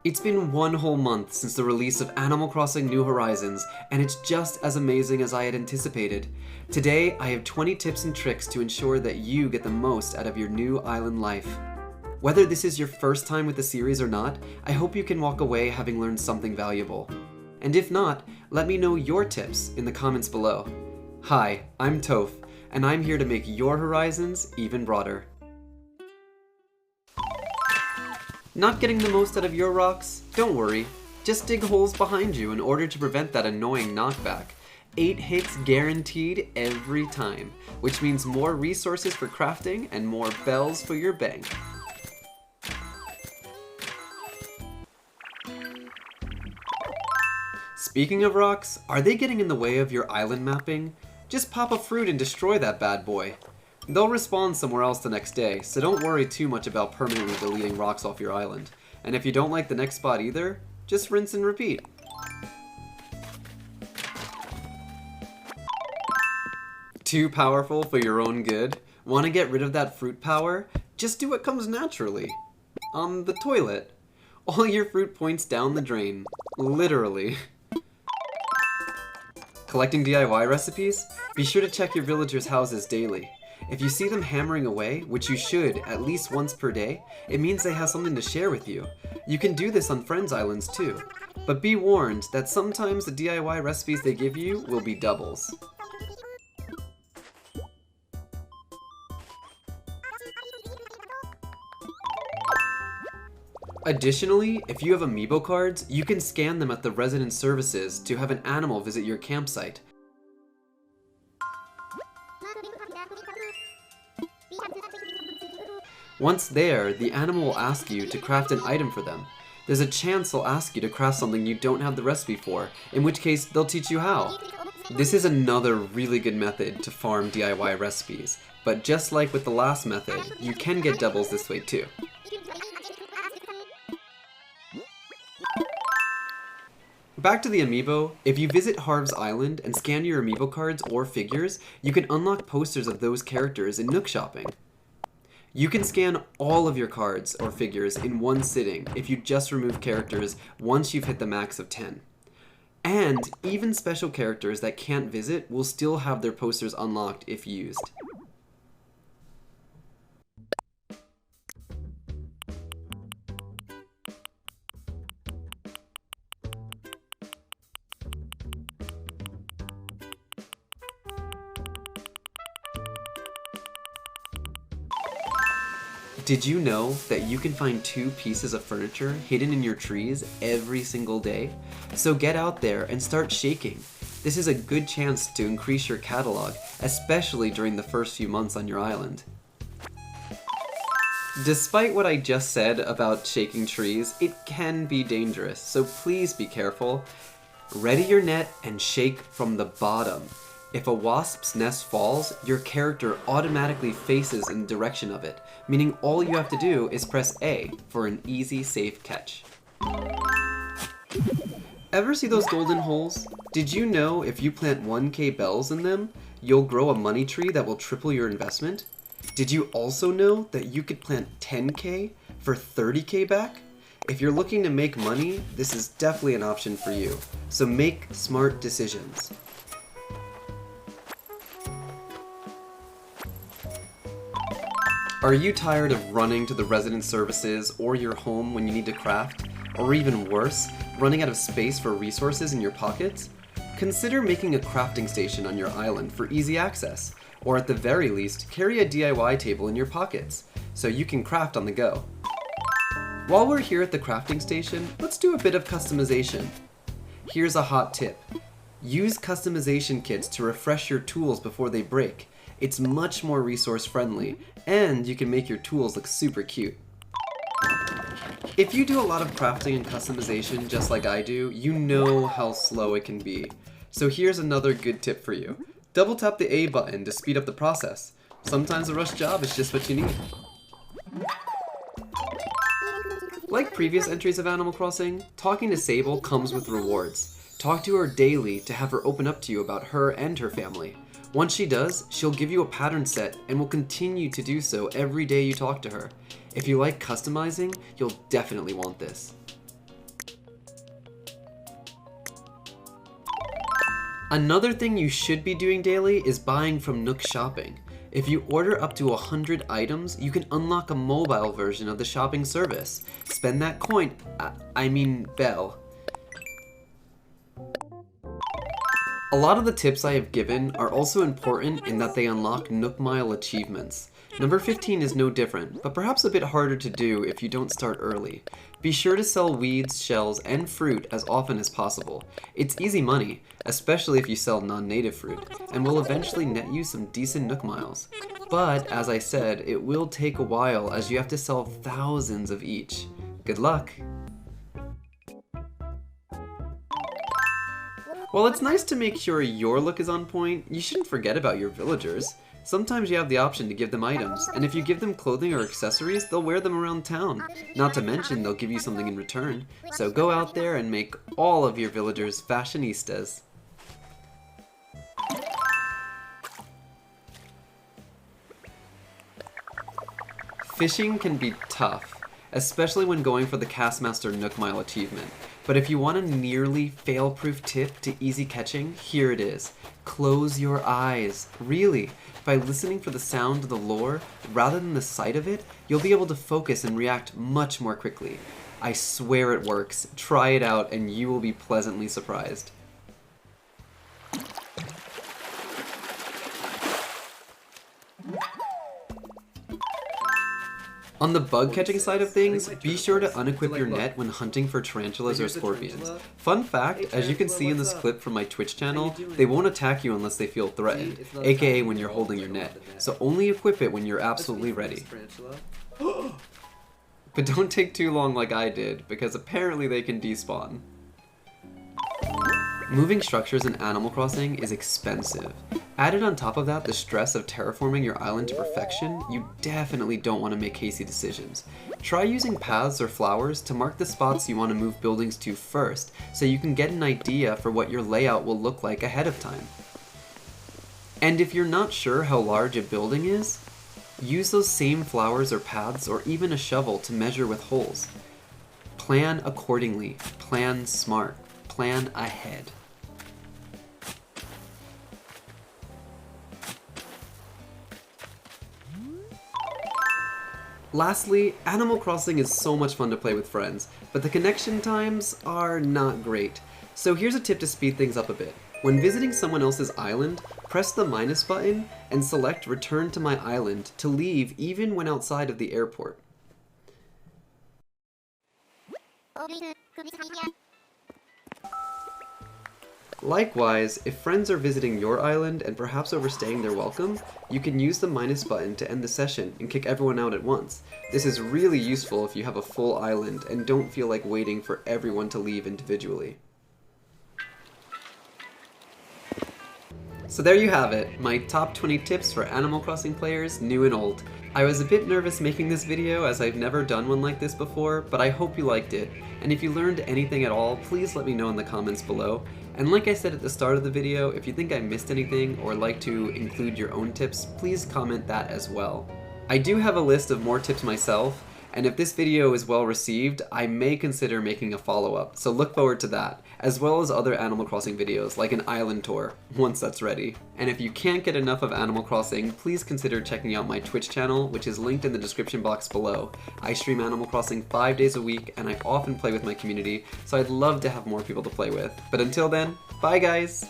It's been one whole month since the release of Animal Crossing New Horizons, and it's just as amazing as I had anticipated. Today, I have 20 tips and tricks to ensure that you get the most out of your new island life. Whether this is your first time with the series or not, I hope you can walk away having learned something valuable. And if not, let me know your tips in the comments below. Hi, I'm Toph, and I'm here to make your horizons even broader. Not getting the most out of your rocks? Don't worry. Just dig holes behind you in order to prevent that annoying knockback. 8 hits guaranteed every time, which means more resources for crafting and more bells for your bank. Speaking of rocks, are they getting in the way of your island mapping? Just pop a fruit and destroy that bad boy. They'll respawn somewhere else the next day, so don't worry too much about permanently deleting rocks off your island. And if you don't like the next spot either, just rinse and repeat. Too powerful for your own good? Want to get rid of that fruit power? Just do what comes naturally. On the toilet. All your fruit points down the drain. Literally. Collecting DIY recipes? Be sure to check your villagers' houses daily. If you see them hammering away, which you should at least once per day, it means they have something to share with you. You can do this on friends' islands too. But be warned that sometimes the DIY recipes they give you will be doubles. Additionally, if you have Amiibo cards, you can scan them at the resident services to have an animal visit your campsite. Once there, the animal will ask you to craft an item for them. There's a chance they'll ask you to craft something you don't have the recipe for, in which case they'll teach you how. This is another really good method to farm DIY recipes, but just like with the last method, you can get doubles this way too. Back to the Amiibo, if you visit Harv's Island and scan your Amiibo cards or figures, you can unlock posters of those characters in Nook shopping. You can scan all of your cards or figures in one sitting if you just remove characters once you've hit the max of 10. And even special characters that can't visit will still have their posters unlocked if used. Did you know that you can find 2 pieces of furniture hidden in your trees every single day? So get out there and start shaking. This is a good chance to increase your catalog, especially during the first few months on your island. Despite what I just said about shaking trees, it can be dangerous, so please be careful. Ready your net and shake from the bottom. If a wasp's nest falls, your character automatically faces in the direction of it, meaning all you have to do is press A for an easy, safe catch. Ever see those golden holes? Did you know if you plant 1k bells in them, you'll grow a money tree that will triple your investment? Did you also know that you could plant 10k for 30k back? If you're looking to make money, this is definitely an option for you, so make smart decisions. Are you tired of running to the resident services or your home when you need to craft? Or even worse, running out of space for resources in your pockets? Consider making a crafting station on your island for easy access, or at the very least, carry a DIY table in your pockets, so you can craft on the go. While we're here at the crafting station, let's do a bit of customization. Here's a hot tip. Use customization kits to refresh your tools before they break. It's much more resource friendly, and you can make your tools look super cute. If you do a lot of crafting and customization just like I do, you know how slow it can be. So here's another good tip for you. Double tap the A button to speed up the process. Sometimes a rush job is just what you need. Like previous entries of Animal Crossing, talking to Sable comes with rewards. Talk to her daily to have her open up to you about her and her family. Once she does, she'll give you a pattern set and will continue to do so every day you talk to her. If you like customizing, you'll definitely want this. Another thing you should be doing daily is buying from Nook Shopping. If you order up to 100 items, you can unlock a mobile version of the shopping service. Spend that coin, bell. A lot of the tips I have given are also important in that they unlock Nook Mile achievements. Number 15 is no different, but perhaps a bit harder to do if you don't start early. Be sure to sell weeds, shells, and fruit as often as possible. It's easy money, especially if you sell non-native fruit, and will eventually net you some decent Nook Miles. But, as I said, it will take a while as you have to sell thousands of each. Good luck! While it's nice to make sure your look is on point, you shouldn't forget about your villagers. Sometimes you have the option to give them items, and if you give them clothing or accessories, they'll wear them around town. Not to mention, they'll give you something in return. So go out there and make all of your villagers fashionistas. Fishing can be tough, especially when going for the Castmaster Nook Mile achievement. But if you want a nearly fail-proof tip to easy catching, here it is. Close your eyes. Really, by listening for the sound of the lure, rather than the sight of it, you'll be able to focus and react much more quickly. I swear it works. Try it out and you will be pleasantly surprised. On the bug catching side of things, be sure to unequip your net when hunting for tarantulas or scorpions. Fun fact, as you can see in this clip from my Twitch channel, they won't attack you unless they feel threatened, aka when you're holding your net, so only equip it when you're absolutely ready. But don't take too long like I did, because apparently they can despawn. Moving structures in Animal Crossing is expensive. Added on top of that the stress of terraforming your island to perfection, you definitely don't want to make hasty decisions. Try using paths or flowers to mark the spots you want to move buildings to first, so you can get an idea for what your layout will look like ahead of time. And if you're not sure how large a building is, use those same flowers or paths or even a shovel to measure with holes. Plan accordingly, plan smart, plan ahead. Lastly, Animal Crossing is so much fun to play with friends, but the connection times are not great. So here's a tip to speed things up a bit. When visiting someone else's island, press the minus button and select Return to my island to leave even when outside of the airport. Likewise, if friends are visiting your island and perhaps overstaying their welcome, you can use the minus button to end the session and kick everyone out at once. This is really useful if you have a full island and don't feel like waiting for everyone to leave individually. So there you have it, my top 20 tips for Animal Crossing players, new and old. I was a bit nervous making this video as I've never done one like this before, but I hope you liked it. And if you learned anything at all, please let me know in the comments below. And like I said at the start of the video, if you think I missed anything or like to include your own tips, please comment that as well. I do have a list of more tips myself, and if this video is well received, I may consider making a follow-up, so look forward to that, as well as other Animal Crossing videos, like an island tour, once that's ready. And if you can't get enough of Animal Crossing, please consider checking out my Twitch channel, which is linked in the description box below. I stream Animal Crossing 5 days a week, and I often play with my community, so I'd love to have more people to play with. But until then, bye guys!